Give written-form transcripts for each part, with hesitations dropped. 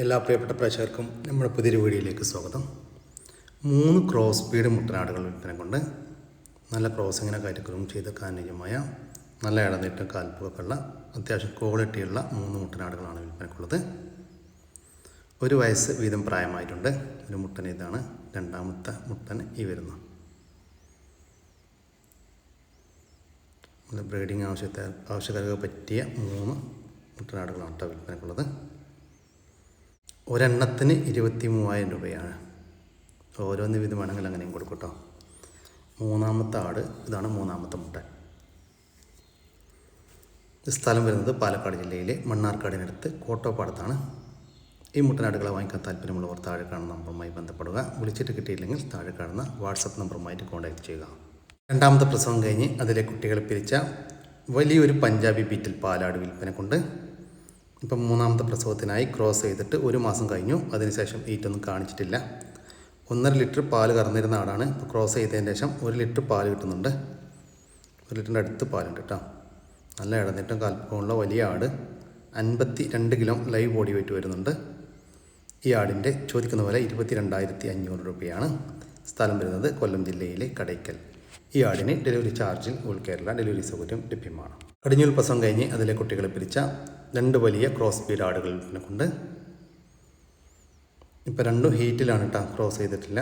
എല്ലാ പ്രിയപ്പെട്ട പ്രേക്ഷകർക്കും നമ്മുടെ പുതിയൊരു വീഡിയോയിലേക്ക് സ്വാഗതം. 3 ക്രോസ് ബീഡ് മുട്ടനാടുകൾ വിൽപ്പന കൊണ്ട് നല്ല ക്രോസിങ്ങിനെ കാര്യക്രമം ചെയ്ത് കാന്യമായ നല്ല ഇടനീട്ടം കാൽപ്പൊക്കെയുള്ള അത്യാവശ്യം ക്വാളിറ്റിയുള്ള 3 മുട്ടനാടുകളാണ് വിൽപ്പനക്കുള്ളത്. 1 വയസ്സ് വീതം പ്രായമായിട്ടുണ്ട്. ഒരു മുട്ടൻ ഇതാണ്, രണ്ടാമത്തെ മുട്ടൻ ഈ വരുന്നു. നല്ല ബ്രീഡിങ് ആവശ്യക്കാർക്ക് പറ്റിയ 3 മുട്ടനാടുകളാണ് കേട്ടോ വിൽപ്പനക്കുള്ളത്. ഒരെണ്ണത്തിന് 23,000 രൂപയാണ്. ഓരോന്ന് വിധമാണെങ്കിൽ അങ്ങനെയും കൊടുക്കും കേട്ടോ. മൂന്നാമത്തെ ആട് ഇതാണ്, മൂന്നാമത്തെ മുട്ടൻ. സ്ഥലം വരുന്നത് പാലക്കാട് ജില്ലയിലെ മണ്ണാർക്കാടിനടുത്ത് കോട്ടോപ്പാടത്താണ്. ഈ മുട്ടനാടുകളെ വാങ്ങിക്കാൻ താല്പര്യമുള്ളവർ താഴെ കാണുന്ന നമ്പറുമായി ബന്ധപ്പെടുക. വിളിച്ചിട്ട് കിട്ടിയില്ലെങ്കിൽ താഴെ കാണുന്ന വാട്സപ്പ് നമ്പറുമായിട്ട് കോൺടാക്റ്റ് ചെയ്യുക. രണ്ടാമത്തെ പ്രസവം കഴിഞ്ഞ് അതിലെ കുട്ടികളെ പിരിച്ച വലിയൊരു പഞ്ചാബി ബീറ്റിൽ പാലാട് വിൽപ്പന കൊണ്ട് ഇപ്പം മൂന്നാമത്തെ പ്രസവത്തിനായി ക്രോസ് ചെയ്തിട്ട് 1 മാസം കഴിഞ്ഞു. അതിനുശേഷം ഈറ്റൊന്നും കാണിച്ചിട്ടില്ല. 1.5 ലിറ്റർ പാല് കറന്നിരുന്ന ആടാണ്. ഇപ്പോൾ ക്രോസ് ചെയ്തതിന് ശേഷം 1 ലിറ്റർ പാല് കിട്ടുന്നുണ്ട്. 1 ലിറ്ററിൻ്റെ അടുത്ത് പാലുണ്ട് കേട്ടോ. നല്ല ഇടനീട്ടം കാൽപ്പമുള്ള വലിയ ആട്. 52 കിലോ ലൈവ് ബോഡി വെയിറ്റ് വരുന്നുണ്ട്. ഈ ആടിൻ്റെ ചോദിക്കുന്ന വില 22,500 രൂപയാണ്. സ്ഥലം വരുന്നത് കൊല്ലം ജില്ലയിലെ കടയ്ക്കൽ. ഈ ആടിന് ഡെലിവറി ചാർജിൽ ഓൾ കേരള ഡെലിവറി സൗകര്യം ലഭ്യമാണ്. കടിഞ്ഞൂൽ പ്രസവം കഴിഞ്ഞ് അതിലെ കുട്ടികളെ പിരിച്ച 2 വലിയ ക്രോസ് ബീഡ് ആടുകൾ കൊണ്ട് ഇപ്പോൾ 2 ഹീറ്റിലാണ് കേട്ടോ. ക്രോസ് ചെയ്തിട്ടില്ല.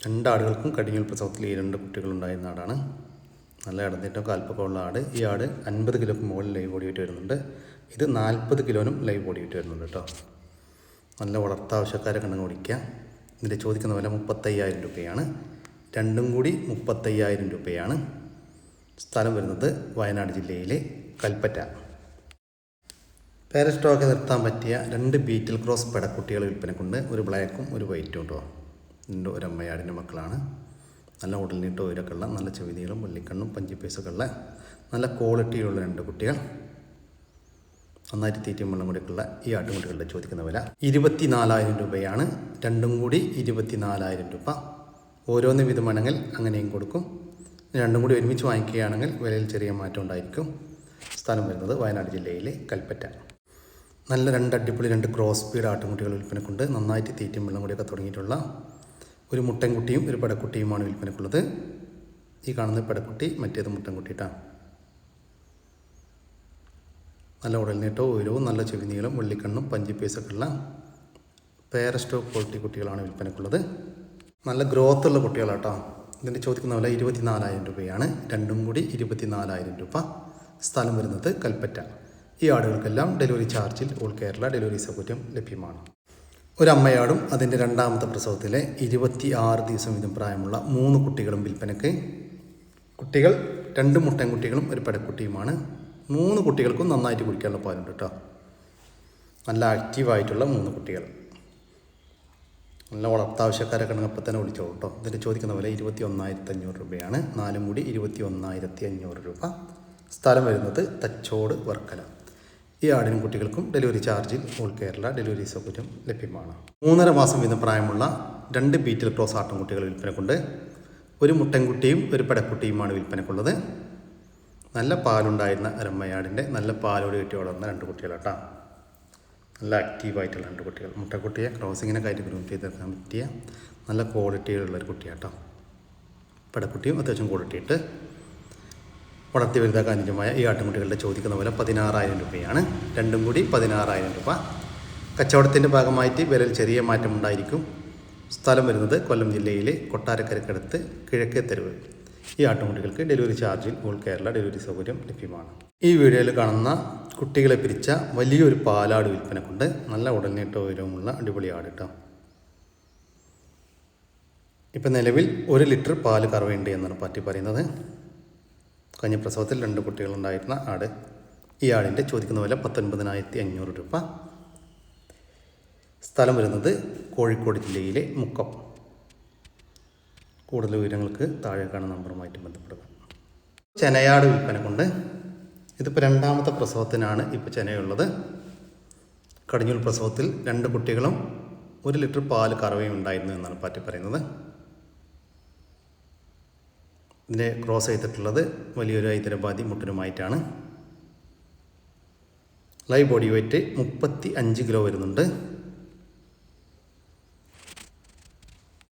2 ആടുകൾക്കും കടിഞ്ഞൂൽ പ്രസവത്തിൽ ഈ 2 കുട്ടികളുണ്ടായിരുന്ന ആടാണ്. നല്ല ഇടനീട്ടം കാൽപ്പൊക്കമുള്ള ആട്. ഈ ആട് 50 കിലോക്ക് മുകളിൽ ലൈവ് ബോഡി വെയിറ്റ് വരുന്നുണ്ട്. ഇത് 40 കിലോനും ലൈവ് ബോഡി വെയിറ്റ് വരുന്നുണ്ട് കേട്ടോ. നല്ല വളർത്താവശ്യക്കാരെ കണ്ടു ഓടിക്കുക. ഇതിൻ്റെ ചോദിക്കുന്ന വില 35,000 രൂപയാണ്. രണ്ടും കൂടി 35,000 രൂപയാണ്. സ്ഥലം വരുന്നത് വയനാട് ജില്ലയിലെ കൽപ്പറ്റ. പേരസ്റ്റോക്ക് നിർത്താൻ പറ്റിയ 2 ബീറ്റിൽ ക്രോസ് പെടക്കുട്ടികൾ വിൽപ്പന കൊണ്ട് ഒരു ബ്ലാക്കും ഒരു വൈറ്റും കേട്ടോ. ഒരു അമ്മയാടിൻ്റെ മക്കളാണ്. നല്ല ഉടലിനീട്ടോ ഉയരമൊക്കെ ഉള്ള നല്ല ചെവിതികളും വെള്ളിക്കണ്ണും പഞ്ചിപ്പേസൊക്കെ ഉള്ള നല്ല ക്വാളിറ്റിയുള്ള 2 കുട്ടികൾ. നന്നായിട്ട് തീറ്റയും വെള്ളം കൂടിയൊക്കെയുള്ള ഈ ആട്ടുകുട്ടികളുടെ ചോദിക്കുന്ന വില 24,000 രൂപയാണ്. രണ്ടും കൂടി 24,000 രൂപ. ഓരോന്ന് വിധമാണെങ്കിൽ അങ്ങനെയും കൊടുക്കും. രണ്ടും കൂടി ഒരുമിച്ച് വാങ്ങിക്കുകയാണെങ്കിൽ വിലയിൽ ചെറിയ മാറ്റം ഉണ്ടായിരിക്കും. സ്ഥലം വരുന്നത് വയനാട് ജില്ലയിലെ കൽപ്പറ്റ. നല്ല 2 അടിപൊളി 2 ക്രോസ് ബീഡ് ആട്ടുംകുട്ടികൾ വിൽപ്പനക്കുണ്ട്. നന്നായിട്ട് തീറ്റയും വെള്ളം കൂടിയൊക്കെ തുടങ്ങിയിട്ടുള്ള ഒരു മുട്ടൻകുട്ടിയും ഒരു പെടക്കുട്ടിയുമാണ് വിൽപ്പനക്കുള്ളത്. ഈ കാണുന്ന പെടക്കുട്ടി, മറ്റേത് മുട്ടൻകുട്ടിയിട്ടാണ്. നല്ല ഉടൽനീട്ടവും ഉയരവും നല്ല ചെവിനീളം വെള്ളിക്കണ്ണും പഞ്ചിപ്പേസൊക്കെ ഉള്ള പേരസ്റ്റോക്ക് ക്വാളിറ്റി കുട്ടികളാണ് വിൽപ്പനക്കുള്ളത്. നല്ല ഗ്രോത്തുള്ള കുട്ടികളാട്ടോ. ഇതിൻ്റെ ചോദിക്കുന്ന വില 24,000 രൂപയാണ്. രണ്ടും കൂടി 24,000 രൂപ. സ്ഥലം വരുന്നത് കൽപ്പറ്റ. ഈ ആടുകൾക്കെല്ലാം ഡെലിവറി ചാർജിൽ ഓൾ കേരള ഡെലിവറി സൗകര്യം ലഭ്യമാണ്. ഒരു അമ്മയാടും അതിൻ്റെ രണ്ടാമത്തെ പ്രസവത്തിലെ 26 ദിവസം വീതം പ്രായമുള്ള 3 കുട്ടികളും വിൽപ്പനയ്ക്ക്. കുട്ടികൾ 2 മുട്ടൻകുട്ടികളും ഒരു പെടക്കുട്ടിയുമാണ്. 3 കുട്ടികൾക്കും നന്നായിട്ട് കുടിക്കാനുള്ള പാലുണ്ട് കേട്ടോ. നല്ല ആക്റ്റീവായിട്ടുള്ള 3 കുട്ടികൾ. നല്ല വളർത്താവശ്യക്കാരൊക്കെ ഉണ്ടെങ്കിൽ അപ്പം തന്നെ വിളിച്ചോളൂ കേട്ടോ. ഇതിൻ്റെ ചോദിക്കുന്ന വില 21,500 രൂപയാണ്. 4ഉം കൂടി 21,500 രൂപ. സ്ഥലം വരുന്നത് തച്ചോട് വർക്കല. ഈ ആടിനും കുട്ടികൾക്കും ഡെലിവറി ചാർജിൽ ഓൾ കേരള ഡെലിവറി സൗകര്യം ലഭ്യമാണ്. 3.5 മാസം വീതം പ്രായമുള്ള 2 ബീറ്റിൽ ക്രോസ് ആട്ടുംകുട്ടികൾ വിൽപ്പനക്കുണ്ട്. ഒരു മുട്ടൻകുട്ടിയും ഒരു പെടക്കുട്ടിയുമാണ് വിൽപ്പനക്കുള്ളത്. നല്ല പാലുണ്ടായിരുന്ന ഒരമ്മയാടിൻ്റെ നല്ല പാലോട് കെട്ടി വളർന്ന 2 കുട്ടികളാട്ടോ. നല്ല ആക്റ്റീവായിട്ടുള്ള 2 കുട്ടികൾ. മുട്ടക്കുട്ടിയെ ക്രോസിങ്ങിനെ കാര്യക്രമം ചെയ്തെടുക്കാൻ പറ്റിയ നല്ല ക്വാളിറ്റിയുള്ളൊരു കുട്ടിയാട്ടോ. പെടക്കുട്ടിയും അത്യാവശ്യം ക്വാളിറ്റിയിട്ട് വളർത്തി വലുതാക്കാൻ അനുയോജ്യമായ ഈ ആട്ടുംകുട്ടികളുടെ ചോദിക്കുന്ന വില 16,000 രൂപയാണ്. രണ്ടും കൂടി 16,000 രൂപ. കച്ചവടത്തിൻ്റെ ഭാഗമായിട്ട് വിലയിൽ ചെറിയ മാറ്റം ഉണ്ടായിരിക്കും. സ്ഥലം വരുന്നത് കൊല്ലം ജില്ലയിലെ കൊട്ടാരക്കരക്കടുത്ത് കിഴക്കേ തെരുവ്. ഈ ആട്ടുംകുട്ടികൾക്ക് ഡെലിവറി ചാർജിൽ ഓൾ കേരള ഡെലിവറി സൗകര്യം ലഭ്യമാണ്. ഈ വീഡിയോയിൽ കാണുന്ന കുട്ടികളെ പിരിച്ച വലിയൊരു പാലാട് വിൽപ്പന കൊണ്ട് നല്ല ഉടൽനീട്ട ഉയരവുമുള്ള അടിപൊളി ആട് കേട്ടോ. ഇപ്പം നിലവിൽ 1 ലിറ്റർ പാല് കറവേണ്ടി എന്നാണ് പാർട്ടി പറയുന്നത്. കഴിഞ്ഞ പ്രസവത്തിൽ 2 കുട്ടികളുണ്ടായിരുന്ന ആട്. ഈ ആടിൻ്റെ ചോദിക്കുന്ന വില 19,500 രൂപ. സ്ഥലം വരുന്നത് കോഴിക്കോട് ജില്ലയിലെ മുക്കം. കൂടുതൽ വിവരങ്ങൾക്ക് താഴെ കാണുന്ന നമ്പറുമായിട്ട് ബന്ധപ്പെടുക. ചെനയാട് വിൽപ്പന കൊണ്ട് ഇതിപ്പോൾ 2ാമത്തെ പ്രസവത്തിനാണ് ഇപ്പോൾ ചെനയുള്ളത്. കടിഞ്ഞൂൽ പ്രസവത്തിൽ 2 കുട്ടികളും 1 ലിറ്റർ പാല് കറവയും ഉണ്ടായിരുന്നു എന്നാണ് പാർട്ടി പറയുന്നത്. ഇതിൻ്റെ ക്രോസ് ചെയ്തിട്ടുള്ളത് വലിയൊരു ഹൈദരാബാദി മുട്ടനുമായിട്ടാണ്. ലൈവ് ബോഡി വെയ്റ്റ് 35 കിലോ വരുന്നുണ്ട്.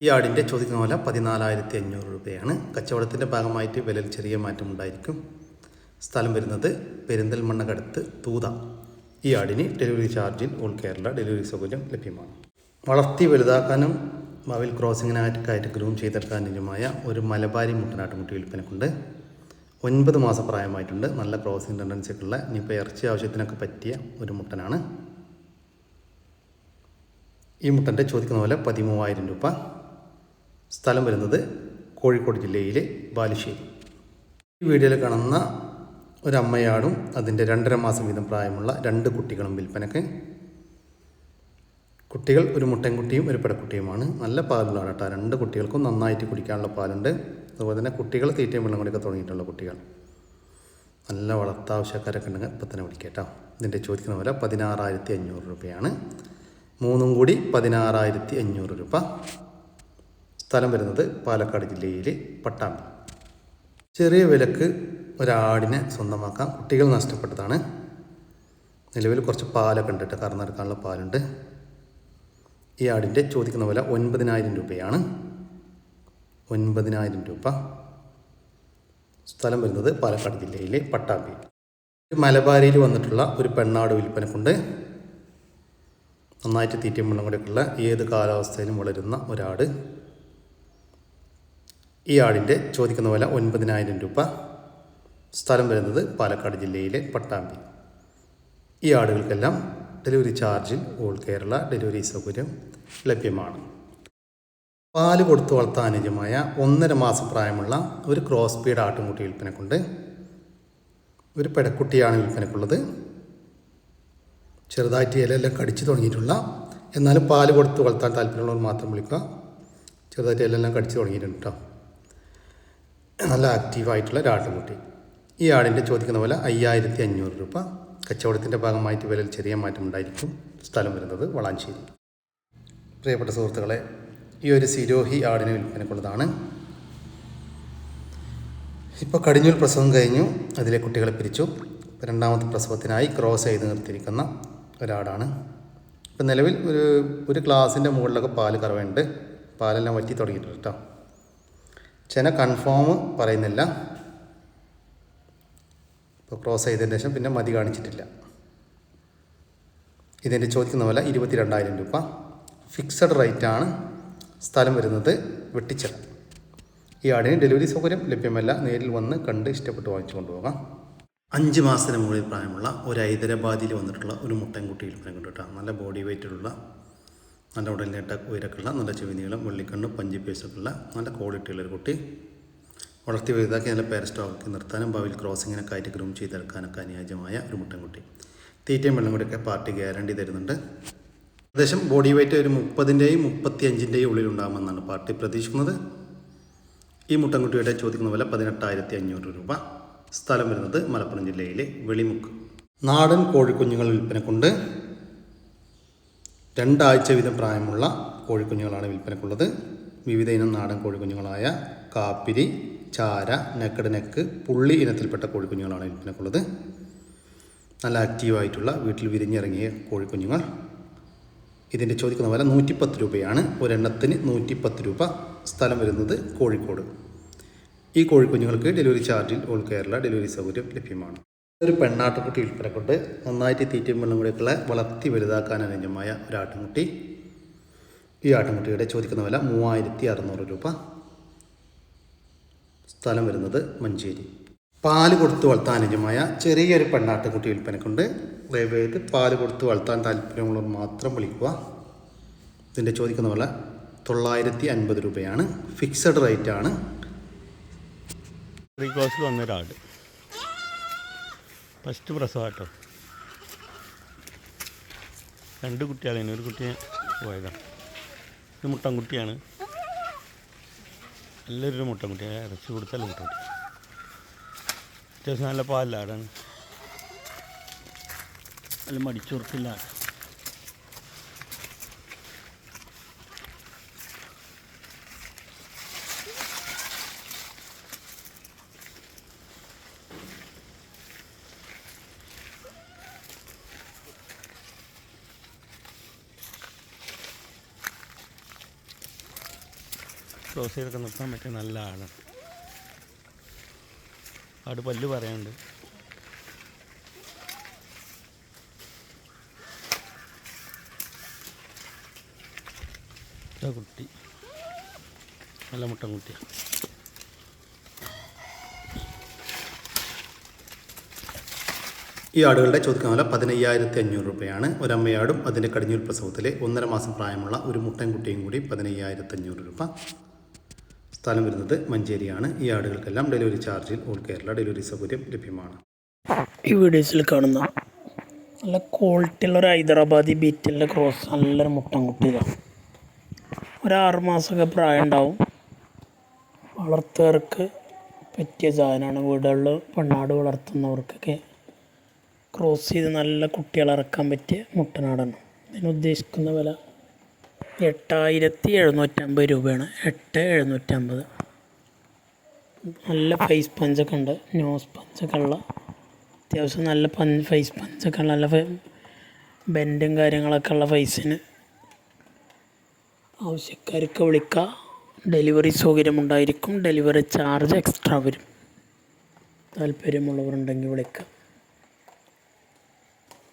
ഈ ആടിൻ്റെ ചോദിക്കുന്ന വില 14,500 രൂപയാണ്. കച്ചവടത്തിൻ്റെ ഭാഗമായിട്ട് വിലയിൽ ചെറിയ മാറ്റമുണ്ടായിരിക്കും. സ്ഥലം വരുന്നത് പെരിന്തൽമണ്ണക്കടുത്ത് തൂത. ഈ ആടിന് ഡെലിവറി ചാർജിൽ ഓൾ കേരള ഡെലിവറി സൗകര്യം ലഭ്യമാണ്. വളർത്തി വലുതാക്കാനും ഭാവിയിൽ ക്രോസിങ്ങിനായിട്ട് ഗ്രൂം ചെയ്തെടുക്കാനുമായ ഒരു മലബാരി മുട്ടനാട്ടുകുട്ടി വിൽപ്പനക്കുണ്ട്. 9 മാസം പ്രായമായിട്ടുണ്ട്. നല്ല ക്രോസിംഗ് ടെൻഡൻസിയൊക്കെയുള്ള ഇനിയിപ്പോൾ ഇറച്ചി ആവശ്യത്തിനൊക്കെ പറ്റിയ ഒരു മുട്ടനാണ്. ഈ മുട്ടൻ്റെ ചോദിക്കുന്ന വില 13,000 രൂപ. സ്ഥലം വരുന്നത് കോഴിക്കോട് ജില്ലയിലെ ബാലുശ്ശേരി. ഈ വീഡിയോയിൽ കാണുന്ന ഒരമ്മയാടും അതിൻ്റെ 2.5 മാസം വീതം പ്രായമുള്ള 2 കുട്ടികളും വിൽപ്പനക്ക്. കുട്ടികൾ ഒരു മുട്ടൻകുട്ടിയും ഒരു പെടക്കുട്ടിയുമാണ്. നല്ല പാലുള്ളതാണ് കേട്ടോ. 2 കുട്ടികൾക്കും നന്നായിട്ട് കുടിക്കാനുള്ള പാലുണ്ട്. അതുപോലെ തന്നെ കുട്ടികൾ തീറ്റയും വെള്ളം കൂടിയൊക്കെ തുടങ്ങിയിട്ടുള്ള കുട്ടികൾ. നല്ല വളർത്താവശ്യക്കാരൊക്കെ ഉണ്ടെങ്കിൽ ഇപ്പം തന്നെ വിളിക്കാം കേട്ടോ. ഇതിൻ്റെ ചോദിക്കുന്ന വില 16,500 രൂപയാണ്. 3 കൂടി 16,500 രൂപ. സ്ഥലം വരുന്നത് പാലക്കാട് ജില്ലയിലെ പട്ടാമ്പി. ചെറിയ വിലക്ക് ഒരാടിനെ സ്വന്തമാക്കാം. കുട്ടികൾ നഷ്ടപ്പെട്ടതാണ്. നിലവിൽ കുറച്ച് പാലൊക്കെ ഉണ്ട് കേട്ടോ. കറന്നെടുക്കാനുള്ള പാലുണ്ട്. ഈ ആടിൻ്റെ ചോദിക്കുന്ന വില 9,000 രൂപയാണ്. 9,000 രൂപ. സ്ഥലം വരുന്നത് പാലക്കാട് ജില്ലയിലെ പട്ടാമ്പി. മലബാരിയിൽ വന്നിട്ടുള്ള ഒരു പെണ്ണാട് വിൽപ്പനക്കുണ്ട്. നന്നായിട്ട് തീറ്റയും വെള്ളം കൂടെയൊക്കെയുള്ള ഏത് കാലാവസ്ഥയിലും വളരുന്ന ഒരാട്. ഈ ആടിൻ്റെ ചോദിക്കുന്ന വില 9,000 രൂപ. സ്ഥലം വരുന്നത് പാലക്കാട് ജില്ലയിലെ പട്ടാമ്പി. ഈ ആടുകൾക്കെല്ലാം ഡെലിവറി ചാർജിൽ ഓൾ കേരള ഡെലിവറി സൗകര്യം ലഭ്യമാണ്. പാല് കൊടുത്ത് വളർത്താൻ അനുയോജ്യമായ 1.5 മാസം പ്രായമുള്ള ഒരു ക്രോസ് ബീഡ് ആട്ടുംകുട്ടി വിൽപ്പനക്കുണ്ട്. ഒരു പെടക്കുട്ടിയാണ് വിൽപ്പനക്കുള്ളത്. ചെറുതായിട്ട് ഇലയെല്ലാം കടിച്ചു തുടങ്ങിയിട്ടുള്ള, എന്നാലും പാല് കൊടുത്ത് വളർത്താൻ താല്പര്യമുള്ളവർ മാത്രം വിളിക്കുക. ചെറുതായിട്ട് ഇലയെല്ലാം കടിച്ചു തുടങ്ങിയിട്ടുണ്ട് കേട്ടോ. നല്ല ആക്റ്റീവായിട്ടുള്ള ഒരു ആട്ടുംകുട്ടി. ഈ ആടിൻ്റെ ചോദിക്കുന്ന വില 5,500 രൂപ. കച്ചവടത്തിൻ്റെ ഭാഗമായിട്ട് വിലയിൽ ചെറിയ മാറ്റം ഉണ്ടായിരിക്കും. സ്ഥലം വരുന്നത് വളാഞ്ചേരി. പ്രിയപ്പെട്ട സുഹൃത്തുക്കളെ, ഈ ഒരു സിരോഹി ആടിനെ വിൽപ്പനക്കുള്ളതാണ്. ഇപ്പോൾ കടിഞ്ഞൂൽ പ്രസവം കഴിഞ്ഞു. അതിലെ കുട്ടികളെ പിരിച്ചു. 2ാമത്തെ പ്രസവത്തിനായി ക്രോസ് ചെയ്ത് നിർത്തിയിരിക്കുന്ന ഒരാടാണ്. ഇപ്പം നിലവിൽ ഒരു ഗ്ലാസിൻ്റെ മുകളിലൊക്കെ പാല് കറവുണ്ട്. പാലെല്ലാം വറ്റി തുടങ്ങിയിട്ടുണ്ട് കേട്ടോ. ചെന കൺഫേം പറയുന്നില്ല. ഇപ്പോൾ ക്രോസ് ചെയ്തതിന് ശേഷം പിന്നെ മതി കാണിച്ചിട്ടില്ല. ഇതിൻ്റെ ചോദിക്കുന്ന വില 22,000 രൂപ. ഫിക്സഡ് റേറ്റാണ്. സ്ഥലം വരുന്നത് വെട്ടിച്ചിറ. ഈ ആടിന് ഡെലിവറി സൗകര്യം ലഭ്യമല്ല. നേരിൽ വന്ന് കണ്ട് ഇഷ്ടപ്പെട്ട് വാങ്ങിച്ചു കൊണ്ടുപോകാം. 5 മാസത്തിന് മുകളിൽ പ്രായമുള്ള ഒരു ഹൈദരാബാദിൽ വന്നിട്ടുള്ള ഒരു മുട്ടൻകുട്ടി വിൽപ്പന കേട്ടോ. നല്ല ബോഡി വെയ്റ്റിലുള്ള, നല്ല ഉടലിനേട്ട ഉയരക്കുള്ള, നല്ല ചെവി നീളം, വെള്ളിക്കണ്ണ്, പഞ്ചിപ്പേസൊക്കെ ഉള്ള നല്ല ക്വാളിറ്റിയുള്ളൊരു കുട്ടി. വളർത്തി വലുതാക്കി നല്ല പേര സ്റ്റോക്കി നിർത്താനും ഭാവിയിൽ ക്രോസിങ്ങിനൊക്കെ ആയിട്ട് ഗ്രൂം ചെയ്തെടുക്കാനൊക്കെ അനുയോജ്യമായ ഒരു മുട്ടൻകുട്ടി. തീറ്റയും വെള്ളം കൂടിയൊക്കെ പാർട്ടി ഗ്യാരണ്ടി തരുന്നുണ്ട്. ഏകദേശം ബോഡി വെയ്റ്റ് ഒരു 30-ൻ്റെയും 35-ൻ്റെയും ഉള്ളിലുണ്ടാകുമെന്നാണ് പാർട്ടി പ്രതീക്ഷിക്കുന്നത്. ഈ മുട്ടൻകുട്ടിയുടെ ചോദിക്കുന്ന വില 18,500 രൂപ. സ്ഥലം വരുന്നത് മലപ്പുറം ജില്ലയിലെ വെളിമുക്ക്. നാടൻ കോഴിക്കുഞ്ഞുങ്ങൾ വിൽപ്പനക്കുണ്ട്. 2 ആഴ്ച വീതം പ്രായമുള്ള കോഴിക്കുഞ്ഞുങ്ങളാണ് വിൽപ്പനക്കുള്ളത്. വിവിധ ഇനം നാടൻ കോഴിക്കുഞ്ഞുങ്ങളായ കാപ്പിരി, ചാര, നെക്കട് നെക്ക്, പുള്ളി ഇനത്തിൽപ്പെട്ട കോഴിക്കുഞ്ഞുങ്ങളാണ് വിൽപ്പനക്കുള്ളത്. നല്ല ആക്റ്റീവായിട്ടുള്ള വീട്ടിൽ വിരിഞ്ഞിറങ്ങിയ കോഴിക്കുഞ്ഞുങ്ങൾ. ഇതിൻ്റെ ചോദിക്കുന്ന വില 110 രൂപയാണ്. ഒരെണ്ണത്തിന് 110 രൂപ. സ്ഥലം വരുന്നത് കോഴിക്കോട്. ഈ കോഴിക്കുഞ്ഞുങ്ങൾക്ക് ഡെലിവറി ചാർജിൽ ഓൾ കേരള ഡെലിവറി സൗകര്യം ലഭ്യമാണ്. ഒരു പെണ്ണാട്ടുകുട്ടി വിൽപ്പനക്കുണ്ട്. നന്നായിട്ട് തീറ്റയും വെള്ളം കൂടിയൊക്കെയുള്ള വളർത്തി വലുതാക്കാൻ അനുയോജ്യമായ ഒരു ആട്ടുംകുട്ടി. ഈ ആട്ടുംകുട്ടിയുടെ ചോദിക്കുന്ന വില 3,600 രൂപ. സ്ഥലം വരുന്നത് മഞ്ചേരി. പാല് കൊടുത്ത് വളർത്താൻ അനുയോജ്യമായ ചെറിയൊരു പെണ്ണാട്ടുംകുട്ടി വിൽപ്പനക്കുണ്ട്. ദയവായിട്ട് പാല് കൊടുത്ത് വളർത്താൻ താല്പര്യമുള്ളവർ മാത്രം വിളിക്കുക. ഇതിൻ്റെ ചോദിക്കുന്ന വില 950 രൂപയാണ്. ഫിക്സഡ് റേറ്റാണ്. ക്രോസിൽ വന്നൊരാട് ഫസ്റ്റ് പ്രസവം കേട്ടോ. 2 കുട്ടികളാണ്. ഒരു കുട്ടിയെ പോയതാണ്. ഇത് മുട്ടൻകുട്ടിയാണ്. നല്ലൊരു മുട്ടൻകുട്ടി. ഇറച്ചി കൊടുത്താലും മുട്ടൻകുട്ടി. അത്യാവശ്യം നല്ല പാലിലാടാണ്. നല്ല മടിച്ചുറക്കില്ല. ക്രോസ് ചെയ്തൊക്കെ നിർത്താൻ പറ്റിയ നല്ല ആടാണ്. ആട് പല്ല് പറയാനുണ്ട്. കുട്ടി നല്ല മുട്ടൻ കുട്ടിയാണ്. ഈ ആടുകളുടെ ചോദിക്കുന്ന വില 15,500 രൂപയാണ്. ഒരമ്മയാടും അതിൻ്റെ കടിഞ്ഞൂൽ പ്രസവത്തിലെ 1.5 മാസം പ്രായമുള്ള ഒരു മുട്ടൻകുട്ടിയും കൂടി 15,500 രൂപ. സ്ഥലം വരുന്നത് മഞ്ചേരിയാണ്. ഈ ആടുകൾക്കെല്ലാം ഡെലിവറി ചാർജിൽ ഓൾ കേരള ഡെലിവറി സൗകര്യം ലഭ്യമാണ്. ഈ വീഡിയോസിൽ കാണുന്ന നല്ല ക്വാളിറ്റിയുള്ള ഒരു ഹൈദരാബാദി ബീറ്റലിൻ്റെ ക്രോസ് നല്ലൊരു മുട്ടൻകുട്ടിയാണ്. ഒരു 6 മാസമൊക്കെ പ്രായം ഉണ്ടാവും. വളർത്തുകാർക്ക് പറ്റിയ സാധനമാണ്. വീടുകളിൽ പെണ്ണാട് വളർത്തുന്നവർക്കൊക്കെ ക്രോസ് ചെയ്ത് നല്ല കുട്ടികളെ ഇറക്കാൻ പറ്റിയ മുട്ടനാടാണ്. ഇതിന് ഉദ്ദേശിക്കുന്ന വില 8,750 രൂപയാണ്. 8,750. നല്ല ഫേസ് പഞ്ചൊക്കെ ഉണ്ട്. നോസ് പഞ്ചൊക്കെ ഉള്ള അത്യാവശ്യം നല്ല ഫേസ് പഞ്ചൊക്കെ ഉള്ള നല്ല ബെൻഡും കാര്യങ്ങളൊക്കെ ഉള്ള ഫേസിന് ആവശ്യക്കാർക്ക് വിളിക്കുക. ഡെലിവറി സൗകര്യമുണ്ടായിരിക്കും. ഡെലിവറി ചാർജ് എക്സ്ട്രാ വരും. താല്പര്യമുള്ളവരുണ്ടെങ്കിൽ വിളിക്കുക.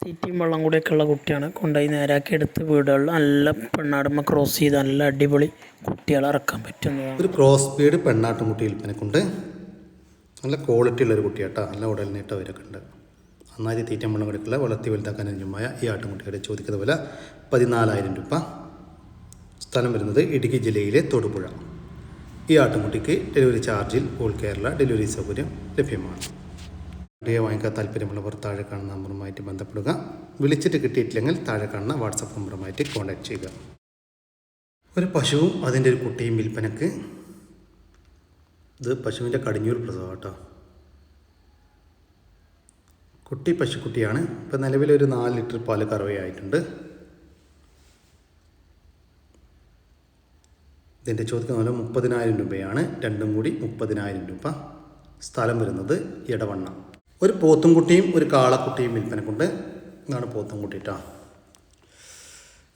തീറ്റയും വെള്ളം കൂടെയൊക്കെ ഉള്ള കുട്ടിയാണ്. കൊണ്ടുപോയി നേരാക്കി എടുത്ത് വീടുകളിൽ നല്ല പെണ്ണാടുമ്പോൾ ക്രോസ് ചെയ്ത് നല്ല അടിപൊളി കുട്ടികളെ ഇറക്കാൻ പറ്റുന്നതാണ്. ഒരു ക്രോസ് ബീഡ് പെണ്ണാട്ടുംകുട്ടി വിൽപ്പനക്കുണ്ട്. നല്ല ക്വാളിറ്റി ഉള്ളൊരു കുട്ടിയാട്ടോ. നല്ല ഉടലിനേട്ട അവരൊക്കെ ഉണ്ട്. നന്നായി തീറ്റയും വെള്ളം കൂടെയൊക്കെയുള്ള വളർത്തി വലുതാക്കാൻ അനുയോജ്യമായ ഈ ആട്ടുംകുട്ടിയുടെ ചോദിക്കുന്ന വില 14,000 രൂപ. സ്ഥലം വരുന്നത് ഇടുക്കി ജില്ലയിലെ തൊടുപുഴ. ഈ ആട്ടുംകുട്ടിക്ക് ഡെലിവറി ചാർജിൽ ഓൾ കേരള ഡെലിവറി സൗകര്യം ലഭ്യമാണ്. കുട്ടിയെ വാങ്ങിക്കാൻ താല്പര്യമുള്ളവർ താഴെ കാണുന്ന നമ്പറുമായിട്ട് ബന്ധപ്പെടുക. വിളിച്ചിട്ട് കിട്ടിയിട്ടില്ലെങ്കിൽ താഴെ കാണുന്ന വാട്സപ്പ് നമ്പറുമായിട്ട് കോൺടാക്ട് ചെയ്യുക. ഒരു പശുവും അതിൻ്റെ ഒരു കുട്ടിയും വിൽപ്പനക്ക്. ഇത് പശുവിൻ്റെ കടിഞ്ഞൂൽ പ്രസവം കേട്ടോ. കുട്ടി പശുക്കുട്ടിയാണ്. ഇപ്പം നിലവിലൊരു 4 ലിറ്റർ പാല് കറവയായിട്ടുണ്ട്. ഇതിൻ്റെ ചോദിക്കുന്ന വില 30,000 രൂപയാണ്. രണ്ടും കൂടി 30,000 രൂപ. സ്ഥലം വരുന്നത് ഇടവണ്ണ. ഒരു പോത്തുംകുട്ടിയും ഒരു കാളക്കുട്ടിയും വിൽപ്പനക്കുണ്ട്. ഇതാണ് പോത്തുംകുട്ടി കേട്ടോ.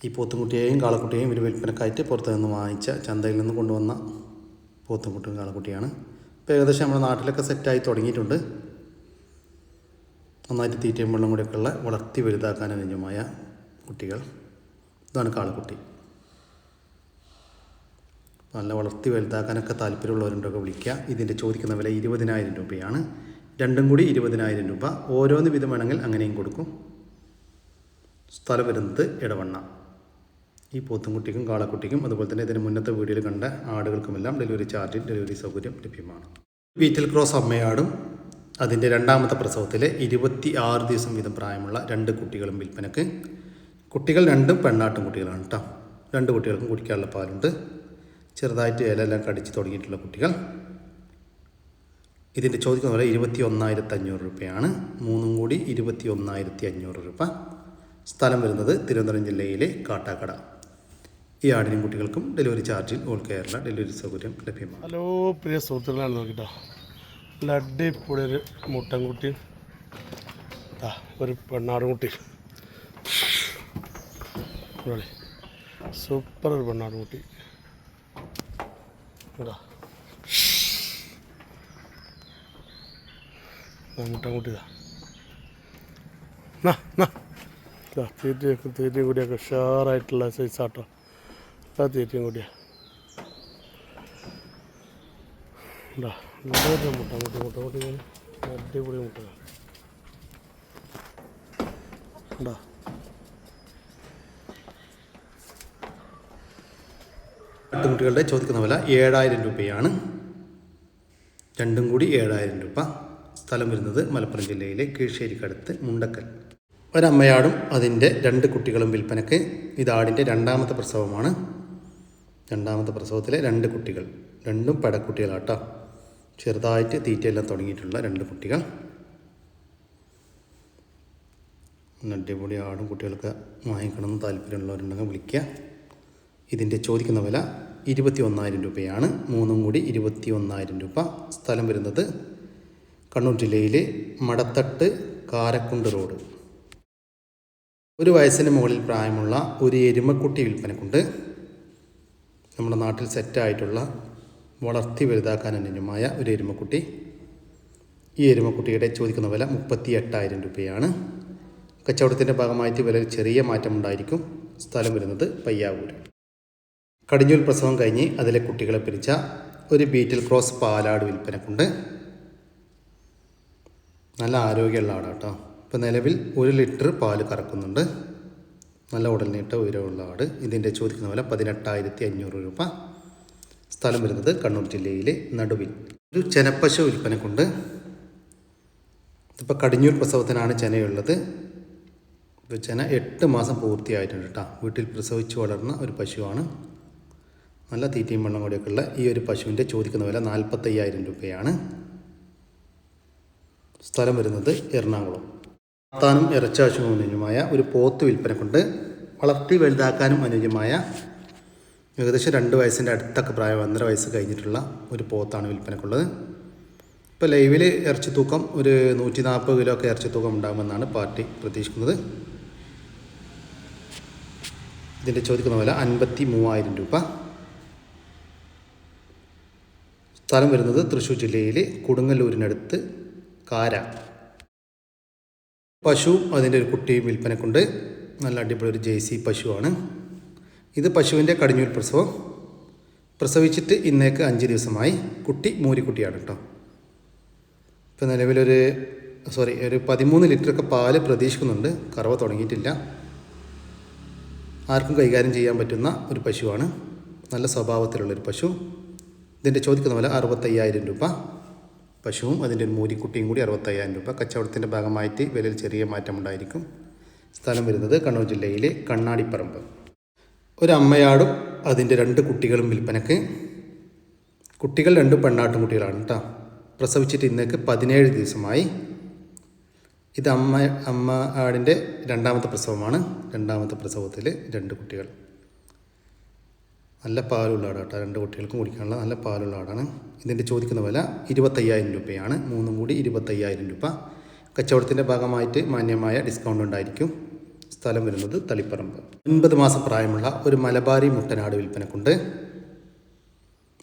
ഈ പോത്തുംകുട്ടിയെയും കാളക്കുട്ടിയെയും ഒരു വിൽപ്പനക്കായിട്ട് പുറത്തു നിന്ന് വാങ്ങിച്ച ചന്തയിൽ നിന്ന് കൊണ്ടുവന്ന പോത്തുംകുട്ടിയും കാളക്കുട്ടിയാണ്. ഇപ്പോൾ ഏകദേശം നമ്മുടെ നാട്ടിലൊക്കെ സെറ്റായി തുടങ്ങിയിട്ടുണ്ട്. നന്നായിട്ട് തീറ്റയും വെള്ളം കൂടെയൊക്കെ ഉള്ള വളർത്തി വലുതാക്കാൻ അനുയോജ്യമായ കുട്ടികൾ. ഇതാണ് കാളക്കുട്ടി. നല്ല വളർത്തി വലുതാക്കാനൊക്കെ താല്പര്യമുള്ളവരുണ്ടൊക്കെ വിളിക്കുക. ഇതിൻ്റെ ചോദിക്കുന്ന വില 20,000 രൂപയാണ്. രണ്ടും കൂടി 20,000 രൂപ. ഓരോന്ന് വിധം വേണമെങ്കിൽ അങ്ങനെയും കൊടുക്കും. സ്ഥലം വരുന്നത് ഇടവണ്ണ. ഈ പോത്തുംകുട്ടിക്കും കാളക്കുട്ടിക്കും അതുപോലെ തന്നെ ഇതിന് മുന്നത്തെ വീഡിയോയിൽ കണ്ട ആടുകൾക്കുമെല്ലാം ഡെലിവറി ചാർജിൽ ഡെലിവറി സൗകര്യം ലഭ്യമാണ്. ബീറ്റൽ ക്രോസ് അമ്മയാടും അതിൻ്റെ രണ്ടാമത്തെ പ്രസവത്തിലെ 26 ദിവസം വീതം പ്രായമുള്ള 2 കുട്ടികളും വിൽപ്പനക്ക്. കുട്ടികൾ രണ്ടും പെണ്ണാട്ടും കുട്ടികളാണ് കേട്ടോ. 2 കുട്ടികൾക്കും കുടിക്കാനുള്ള പാലുണ്ട്. ചെറുതായിട്ട് ഇലയെല്ലാം കടിച്ച് തുടങ്ങിയിട്ടുള്ള കുട്ടികൾ. ഇതിൻ്റെ ചോദിക്കുന്ന വില 21,500 രൂപയാണ്. മൂന്നും കൂടി 21,500 രൂപ. സ്ഥലം വരുന്നത് തിരുവനന്തപുരം ജില്ലയിലെ കാട്ടാക്കട. ഈ ആടിനും കുട്ടികൾക്കും ഡെലിവറി ചാർജിൽ ഓൾ കേരള ഡെലിവറി സൗകര്യം ലഭ്യമാണ്. ഹലോ പ്രിയ സുഹൃത്തുക്കളാണ് നോക്കിട്ടോ. നല്ല അടിപൊളി ഒരു മുട്ടൻകുട്ടി, ഒരു പെണ്ണാടുകുട്ടി. സൂപ്പർ ഒരു പെണ്ണാടുകുട്ടി. മുട്ടൻകുട്ടിതാ. തീറ്റയും കൂടിയൊക്കെ ഉഷാറായിട്ടുള്ള സൈസാട്ടോ. തീറ്റയും കൂടിയാ മുട്ടൻകുട്ടി അടിപൊളി മുട്ട. ആട്ടുകുട്ടികളുടെ ചോദിക്കുന്ന വില 7,000 രൂപയാണ്. രണ്ടും കൂടി 7,000 രൂപ. സ്ഥലം വരുന്നത് മലപ്പുറം ജില്ലയിലെ കീഴ്ശ്ശേരിക്കടുത്ത് മുണ്ടക്കൽ. ഒരമ്മയാടും അതിൻ്റെ 2 കുട്ടികളും വിൽപ്പനക്ക്. ഇതാടിൻ്റെ രണ്ടാമത്തെ പ്രസവമാണ്. രണ്ടാമത്തെ പ്രസവത്തിലെ 2 കുട്ടികൾ. രണ്ടും പടക്കുട്ടികളാട്ടോ. ചെറുതായിട്ട് തീറ്റയെല്ലാം തുടങ്ങിയിട്ടുള്ള 2 കുട്ടികൾ. അടിപൊളി ആടും കുട്ടികൾക്ക് വാങ്ങിക്കണമെന്ന് താല്പര്യമുള്ളവരുണ്ടെങ്കിൽ വിളിക്കുക. ഇതിൻ്റെ ചോദിക്കുന്ന വില 21,000 രൂപയാണ്. മൂന്നും കൂടി 21,000 രൂപ. സ്ഥലം വരുന്നത് കണ്ണൂർ ജില്ലയിലെ മടത്തട്ട് കാരക്കുണ്ട് റോഡ്. 1 വയസ്സിന് മുകളിൽ പ്രായമുള്ള ഒരു എരുമക്കുട്ടി വിൽപ്പനക്കുണ്ട്. നമ്മുടെ നാട്ടിൽ സെറ്റായിട്ടുള്ള വളർത്തി വലുതാക്കാൻ അനുയോജ്യമായ ഒരു എരുമക്കുട്ടി. ഈ എരുമക്കുട്ടിയുടെ ചോദിക്കുന്ന വില 38,000 രൂപയാണ്. കച്ചവടത്തിൻ്റെ ഭാഗമായിട്ട് വിലയിൽ ചെറിയ മാറ്റമുണ്ടായിരിക്കും. സ്ഥലം വരുന്നത് പയ്യാവൂർ. കടിഞ്ഞൂൽ പ്രസവം കഴിഞ്ഞ് അതിലെ കുട്ടികളെ പിരിച്ച ഒരു ബീറ്റിൽ ക്രോസ് പാലാട് വിൽപ്പനക്കുണ്ട്. നല്ല ആരോഗ്യമുള്ള ആടാട്ടോ. ഇപ്പോൾ നിലവിൽ 1 ലിറ്റർ പാല് കറക്കുന്നുണ്ട്. നല്ല ഉടൽനീട്ട ഉയരമുള്ള ആട്. ഇതിൻ്റെ ചോദിക്കുന്ന വില 18,500 രൂപ. സ്ഥലം വരുന്നത് കണ്ണൂർ ജില്ലയിലെ നടുവിൽ. ഒരു ചെനപ്പശു വിൽപ്പനക്കുണ്ട്. ഇതിപ്പോൾ കടിഞ്ഞൂൽ പ്രസവത്തിനാണ് ചെനയുള്ളത്. ഇപ്പോൾ ചെന 8 മാസം പൂർത്തിയായിട്ടുണ്ട് കേട്ടോ. വീട്ടിൽ പ്രസവിച്ച് വളർന്ന ഒരു പശുവാണ്. നല്ല തീറ്റയും വെള്ളം കൂടിയൊക്കെ ഉള്ള ഈ ഒരു പശുവിൻ്റെ ചോദിക്കുന്ന വില 45,000 രൂപയാണ്. സ്ഥലം വരുന്നത് എറണാകുളം. വളർത്താനും ഇറച്ചാശുവും അനുയോജ്യമായ ഒരു പോത്ത് വിൽപ്പനക്കുണ്ട്. വളർത്തി വലുതാക്കാനും അനുയോജ്യമായ ഏകദേശം 2 വയസ്സിൻ്റെ അടുത്തൊക്കെ പ്രായം 1.5 വയസ്സ് കഴിഞ്ഞിട്ടുള്ള ഒരു പോത്താണ് വിൽപ്പനക്കുള്ളത്. ഇപ്പോൾ ലൈവിൽ ഇറച്ചി തൂക്കം ഒരു 140 കിലോ ഒക്കെ ഇറച്ചി തൂക്കം ഉണ്ടാകുമെന്നാണ് പാർട്ടി പ്രതീക്ഷിക്കുന്നത്. ഇതിൻ്റെ ചോദിക്കുന്ന വില 53,000 രൂപ. സ്ഥലം വരുന്നത് തൃശ്ശൂർ ജില്ലയിലെ കൊടുങ്ങല്ലൂരിനടുത്ത് കാര. പശു അതിൻ്റെ ഒരു കുട്ടിയും വിൽപ്പനക്കുണ്ട്. നല്ല അടിപൊളി ഒരു ജേഴ്സി പശുവാണ്. ഇത് പശുവിൻ്റെ കടിഞ്ഞൂൽ പ്രസവം. പ്രസവിച്ചിട്ട് ഇന്നേക്ക് 5 ദിവസമായി. കുട്ടി മൂരിക്കുട്ടിയാണ് കേട്ടോ. ഇപ്പോൾ നിലവിലൊരു 13 ലിറ്ററൊക്കെ പാല് പ്രതീക്ഷിക്കുന്നുണ്ട്. കറവ തുടങ്ങിയിട്ടില്ല. ആർക്കും കൈകാര്യം ചെയ്യാൻ പറ്റുന്ന ഒരു പശുവാണ്. നല്ല സ്വഭാവത്തിലുള്ളൊരു പശു. ഇതിൻ്റെ ചോദിക്കുന്ന വില 65,000 രൂപ. പശുവും അതിൻ്റെ ഒരു മൂരിക്കുട്ടിയും കൂടി 65,000 രൂപ. കച്ചവടത്തിൻ്റെ ഭാഗമായിട്ട് വിലയിൽ ചെറിയ മാറ്റമുണ്ടായിരിക്കും. സ്ഥലം വരുന്നത് കണ്ണൂർ ജില്ലയിലെ കണ്ണാടിപ്പറമ്പ്. ഒരു അമ്മയാടും അതിൻ്റെ 2 കുട്ടികളും വിൽപ്പനക്ക്. കുട്ടികൾ 2 പെണ്ണാട്ടും കുട്ടികളാണ് കേട്ടോ. പ്രസവിച്ചിട്ട് ഇന്നേക്ക് 17 ദിവസമായി. ഇത് അമ്മ ആടിൻ്റെ 2ാമത്തെ പ്രസവമാണ്. 2ാമത്തെ പ്രസവത്തിൽ 2 കുട്ടികൾ. നല്ല പാലുള്ള ആടാട്ടോ. 2 കുട്ടികൾക്കും കുടിക്കാനുള്ള നല്ല പാലുള്ള ആടാണ്. ഇതിൻ്റെ ചോദിക്കുന്ന വില 25,000 രൂപയാണ്. 3 കൂടി 25,000 രൂപ. കച്ചവടത്തിൻ്റെ ഭാഗമായിട്ട് മാന്യമായ ഡിസ്കൗണ്ട് ഉണ്ടായിരിക്കും. സ്ഥലം വരുന്നത് തളിപ്പറമ്പ്. 9 മാസം പ്രായമുള്ള ഒരു മലബാരി മുട്ടനാട് വിൽപ്പനക്കുണ്ട്.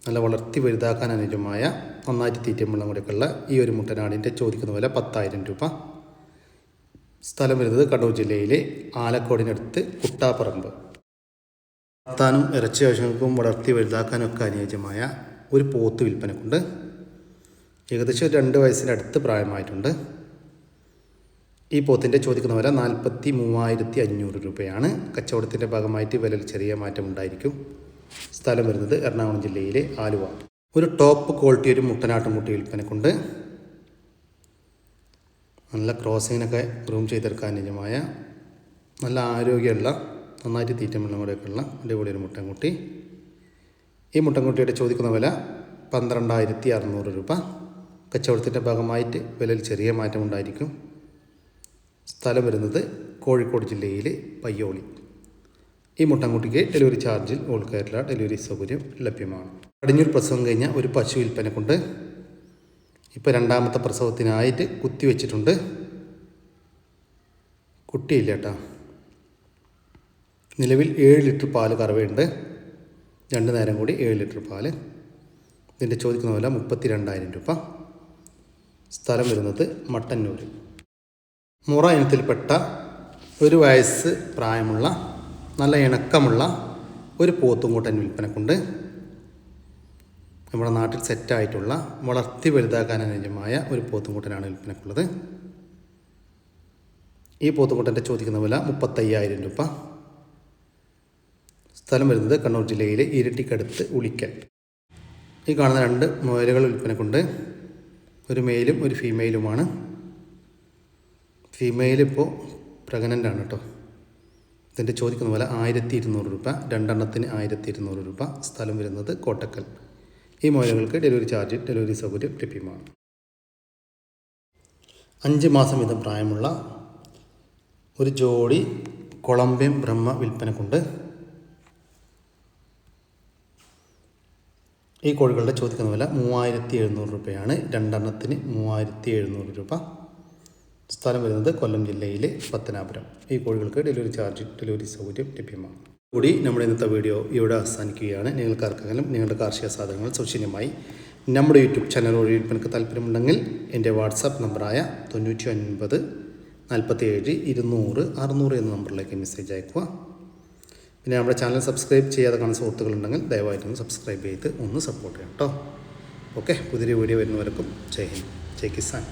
നല്ല വളർത്തി വലുതാക്കാൻ അനുയോജ്യമായ നന്നായിട്ട് തീറ്റയും വെള്ളം കൂടെയൊക്കെയുള്ള ഈ ഒരു മുട്ടനാടിൻ്റെ ചോദിക്കുന്ന വില 10,000 രൂപ. സ്ഥലം വരുന്നത് കണ്ണൂർ ജില്ലയിലെ ആലക്കോടിനടുത്ത് കുട്ടാപ്പറമ്പ്. വളർത്താനും ഇറച്ചി ആവശ്യങ്ങൾക്കും വളർത്തി വലുതാക്കാനും ഒക്കെ അനുയോജ്യമായ ഒരു പോത്ത് വിൽപ്പനക്കുണ്ട്. ഏകദേശം 2 വയസ്സിൻ്റെ അടുത്ത് പ്രായമായിട്ടുണ്ട്. ഈ പോത്തിൻ്റെ ചോദിക്കുന്ന വില 43,500 രൂപയാണ്. കച്ചവടത്തിൻ്റെ ഭാഗമായിട്ട് വിലയിൽ ചെറിയ മാറ്റം ഉണ്ടായിരിക്കും. സ്ഥലം വരുന്നത് എറണാകുളം ജില്ലയിലെ ആലുവ. ഒരു ടോപ്പ് ക്വാളിറ്റി ഒരു മുട്ടനാട്ടും കുട്ടി വിൽപ്പനക്കുണ്ട്. നല്ല ക്രോസിങ്ങിനൊക്കെ ഗ്രൂം ചെയ്തെടുക്കാൻ അനുയോജ്യമായ നല്ല ആരോഗ്യമുള്ള നന്നായിട്ട് തീറ്റം വെള്ളം കൂടെയൊക്കെയുള്ള അടിപൊളി ഒരു മുട്ടൻകുട്ടി. ഈ മുട്ടൻകുട്ടിയുടെ ചോദിക്കുന്ന വില 12,600 രൂപ. കച്ചവടത്തിൻ്റെ ഭാഗമായിട്ട് വിലയിൽ ചെറിയ മാറ്റം ഉണ്ടായിരിക്കും. സ്ഥലം വരുന്നത് കോഴിക്കോട് ജില്ലയിലെ പയ്യോളി. ഈ മുട്ടൻകുട്ടിക്ക് ഡെലിവറി ചാർജിൽ ഓൾ കേരള ഡെലിവറി സൗകര്യം ലഭ്യമാണ്. കടിഞ്ഞൂൽ പ്രസവം കഴിഞ്ഞ ഒരു പശു വിൽപ്പനക്കുണ്ട്. ഇപ്പോൾ 2ാമത്തെ പ്രസവത്തിനായിട്ട് കുത്തിവെച്ചിട്ടുണ്ട്. കുട്ടിയില്ല കേട്ടോ. നിലവിൽ 7 ലിറ്റർ പാല് കറവയുണ്ട്. 2 നേരം കൂടി 7 ലിറ്റർ പാല്. ഇതിൻ്റെ ചോദിക്കുന്ന വില 32,000 രൂപ. സ്ഥലം വരുന്നത് മട്ടന്നൂർ. മുറ ഇനത്തിൽപ്പെട്ട 1 വയസ്സ് പ്രായമുള്ള നല്ല ഇണക്കമുള്ള ഒരു പോത്തുംകൂട്ടൻ വിൽപ്പനക്കുണ്ട്. നമ്മുടെ നാട്ടിൽ സെറ്റായിട്ടുള്ള വളർത്തി വലുതാക്കാൻ അനുയോജ്യമായ ഒരു പോത്തുംകൂട്ടനാണ് വിൽപ്പനക്കുള്ളത്. ഈ പോത്തുംകൂട്ടൻ്റെ ചോദിക്കുന്ന വില 35,000 രൂപ. സ്ഥലം വരുന്നത് കണ്ണൂർ ജില്ലയിലെ ഇരിട്ടിക്കടുത്ത് ഉളിക്കൽ. ഈ കാണുന്ന 2 മുയലുകൾ വിൽപ്പനക്കുണ്ട്. ഒരു മെയിലും ഒരു ഫീമെയിലുമാണ്. ഫീമെയിൽ ഇപ്പോൾ പ്രഗ്നൻ്റ് ആണ് കേട്ടോ. ഇതിൻ്റെ ചോദിക്കുന്ന വില 1,200 രൂപ. 2 എണ്ണത്തിന് 1,200 രൂപ. സ്ഥലം വരുന്നത് കോട്ടക്കൽ. ഈ മുയലുകൾക്ക് ഡെലിവറി ചാർജ് ഡെലിവറി സൗകര്യം ലഭ്യമാണ്. 5 മാസം വീതം പ്രായമുള്ള ഒരു ജോഡി കൊളംബിയൻ ബ്രഹ്മ വിൽപ്പനക്കുണ്ട്. ഈ കോഴികളുടെ ചോദിക്കുന്ന വില 3,700 രൂപയാണ്. 2 എണ്ണത്തിന് 3,700 രൂപ. സ്ഥലം വരുന്നത് കൊല്ലം ജില്ലയിലെ പത്തനാപുരം. ഈ കോഴികൾക്ക് ഡെലിവറി ചാർജ് ഡെലിവറി സൗകര്യം ലഭ്യമാണ്. കൂടി നമ്മുടെ ഇന്നത്തെ വീഡിയോ ഇവിടെ അവസാനിക്കുകയാണ്. നിങ്ങൾക്ക് ആർക്കെങ്കിലും നിങ്ങളുടെ കാർഷിക സാധനങ്ങൾ സൗജന്യമായി നമ്മുടെ യൂട്യൂബ് ചാനൽ വഴി വിൽപ്പനക്ക് താല്പര്യമുണ്ടെങ്കിൽ എൻ്റെ വാട്സാപ്പ് നമ്പറായ 99 47 200 600 എന്ന നമ്പറിലേക്ക് മെസ്സേജ് അയക്കുക. പിന്നെ നമ്മുടെ ചാനൽ സബ്സ്ക്രൈബ് ചെയ്യാതെ കാണുന്ന സുഹൃത്തുക്കളുണ്ടെങ്കിൽ ദയവായിട്ടൊന്ന് സബ്സ്ക്രൈബ് ചെയ്ത് ഒന്ന് സപ്പോർട്ട് ചെയ്യാം കേട്ടോ. ഓക്കെ, പുതിയൊരു വീഡിയോ വരുന്നവർക്കും ജയ് ഹിന്ദ്, ജയ് കിസാൻ.